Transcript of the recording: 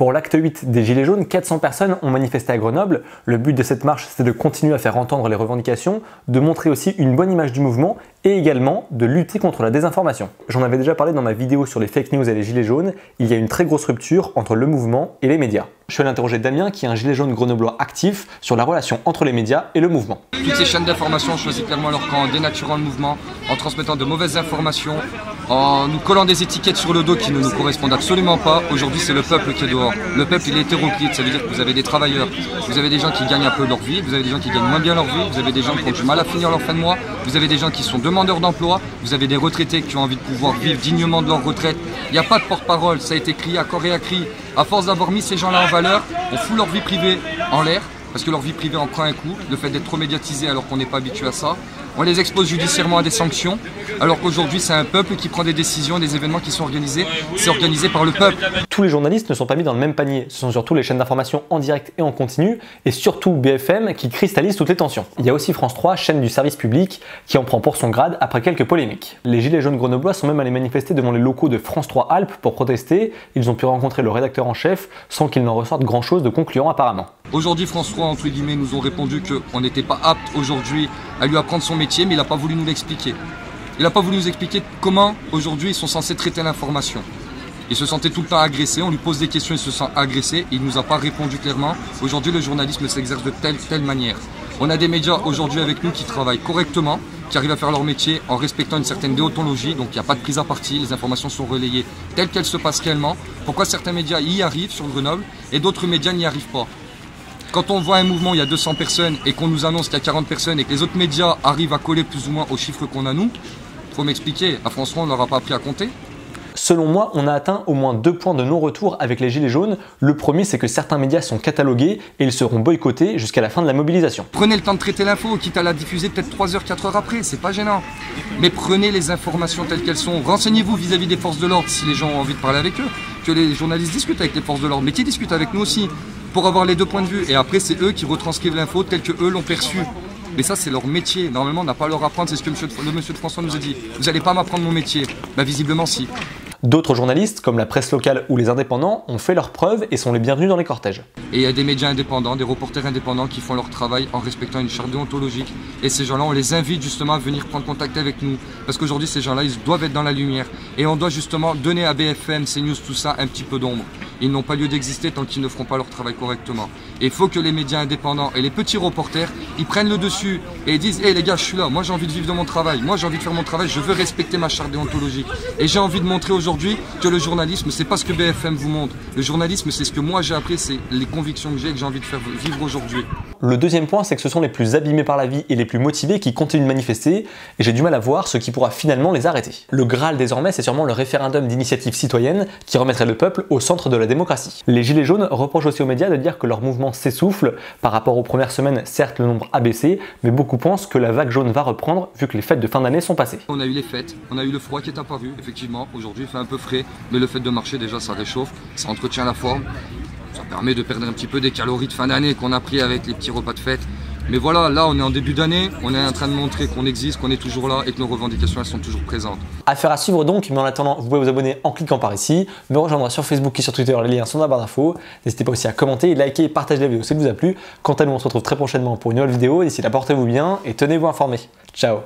Pour l'acte 8 des Gilets jaunes, 400 personnes ont manifesté à Grenoble. Le but de cette marche, c'est de continuer à faire entendre les revendications, de montrer aussi une bonne image du mouvement et également de lutter contre la désinformation. J'en avais déjà parlé dans ma vidéo sur les fake news et les Gilets jaunes, il y a une très grosse rupture entre le mouvement et les médias. Je suis allé interroger Damien, qui est un gilet jaune grenoblois actif, sur la relation entre les médias et le mouvement. Toutes ces chaînes d'information ont choisi clairement leur camp en dénaturant le mouvement, en transmettant de mauvaises informations, en nous collant des étiquettes sur le dos qui ne nous correspondent absolument pas. Aujourd'hui, c'est le peuple qui est dehors. Le peuple, il est hétéroclite, ça veut dire que vous avez des travailleurs, vous avez des gens qui gagnent un peu leur vie, vous avez des gens qui gagnent moins bien leur vie, vous avez des gens qui ont du mal à finir leur fin de mois, vous avez des gens qui sont demandeurs d'emploi, vous avez des retraités qui ont envie de pouvoir vivre dignement de leur retraite. Il n'y a pas de porte-parole, ça a été crié à corps et à cri. À force d'avoir mis ces gens-là en valeur, on fout leur vie privée en l'air, parce que leur vie privée en prend un coup, le fait d'être trop médiatisé alors qu'on n'est pas habitué à ça. On les expose judiciairement à des sanctions, alors qu'aujourd'hui c'est un peuple qui prend des décisions, des événements qui sont organisés, c'est organisé par le peuple. Tous les journalistes ne sont pas mis dans le même panier, ce sont surtout les chaînes d'information en direct et en continu, et surtout BFM qui cristallise toutes les tensions. Il y a aussi France 3, chaîne du service public, qui en prend pour son grade après quelques polémiques. Les Gilets jaunes grenoblois sont même allés manifester devant les locaux de France 3 Alpes pour protester, ils ont pu rencontrer le rédacteur en chef sans qu'il n'en ressorte grand chose de concluant apparemment. Aujourd'hui, France 3, entre guillemets, nous ont répondu qu'on n'était pas apte aujourd'hui à lui apprendre son métier, mais il n'a pas voulu nous l'expliquer. Il n'a pas voulu nous expliquer comment, aujourd'hui, ils sont censés traiter l'information. Il se sentait tout le temps agressé, on lui pose des questions, il se sent agressé, il ne nous a pas répondu clairement. Aujourd'hui, le journalisme s'exerce de telle manière. On a des médias aujourd'hui avec nous qui travaillent correctement, qui arrivent à faire leur métier en respectant une certaine déontologie, donc il n'y a pas de prise à partie, les informations sont relayées telles qu'elles se passent réellement. Pourquoi certains médias y arrivent sur Grenoble et d'autres médias n'y arrivent pas? Quand on voit un mouvement, il y a 200 personnes et qu'on nous annonce qu'il y a 40 personnes et que les autres médias arrivent à coller plus ou moins aux chiffres qu'on a nous, il faut m'expliquer, à France 3, on ne leur a pas appris à compter. Selon moi, on a atteint au moins 2 points de non-retour avec les Gilets jaunes. Le premier, c'est que certains médias sont catalogués et ils seront boycottés jusqu'à la fin de la mobilisation. Prenez le temps de traiter l'info, quitte à la diffuser peut-être 3 heures, 4 heures après, c'est pas gênant. Mais prenez les informations telles qu'elles sont, renseignez-vous vis-à-vis des forces de l'ordre si les gens ont envie de parler avec eux, que les journalistes discutent avec les forces de l'ordre, mais qui discutent avec nous aussi, pour avoir les deux points de vue. Et après, c'est eux qui retranscrivent l'info telle que eux l'ont perçue. Mais ça, c'est leur métier. Normalement, on n'a pas à leur apprendre, c'est ce que le monsieur de François nous a dit. Vous n'allez pas m'apprendre mon métier. Bah, visiblement, si. D'autres journalistes, comme la presse locale ou les indépendants, ont fait leurs preuves et sont les bienvenus dans les cortèges. Et il y a des médias indépendants, des reporters indépendants qui font leur travail en respectant une charte déontologique. Et ces gens-là, on les invite justement à venir prendre contact avec nous. Parce qu'aujourd'hui, ces gens-là, ils doivent être dans la lumière. Et on doit justement donner à BFM, CNews, tout ça, un petit peu d'ombre. Ils n'ont pas lieu d'exister tant qu'ils ne feront pas leur travail correctement. Et il faut que les médias indépendants et les petits reporters, ils prennent le dessus et ils disent « Hey les gars, je suis là, moi j'ai envie de vivre de mon travail, moi j'ai envie de faire mon travail, je veux respecter ma charte déontologique. » Et j'ai envie de montrer aujourd'hui que le journalisme, c'est pas ce que BFM vous montre. Le journalisme, c'est ce que moi j'ai appris, c'est les convictions que j'ai envie de faire vivre aujourd'hui. Le deuxième point, c'est que ce sont les plus abîmés par la vie et les plus motivés qui continuent de manifester, et j'ai du mal à voir ce qui pourra finalement les arrêter. Le Graal désormais, c'est sûrement le référendum d'initiative citoyenne qui remettrait le peuple au centre de la démocratie. Les Gilets jaunes reprochent aussi aux médias de dire que leur mouvement s'essouffle. Par rapport aux premières semaines, certes le nombre a baissé, mais beaucoup pensent que la vague jaune va reprendre vu que les fêtes de fin d'année sont passées. On a eu les fêtes, on a eu le froid qui est apparu, effectivement, aujourd'hui il fait un peu frais, mais le fait de marcher déjà ça réchauffe, ça entretient la forme. Ça permet de perdre un petit peu des calories de fin d'année qu'on a pris avec les petits repas de fête. Mais voilà, là on est en début d'année, on est en train de montrer qu'on existe, qu'on est toujours là et que nos revendications elles sont toujours présentes. Affaire à suivre donc, mais en attendant, vous pouvez vous abonner en cliquant par ici, me rejoindre sur Facebook et sur Twitter, les liens sont dans la barre d'infos. N'hésitez pas aussi à commenter, liker et partager la vidéo si elle vous a plu. Quant à nous, on se retrouve très prochainement pour une nouvelle vidéo. D'ici là, portez-vous bien et tenez-vous informés. Ciao!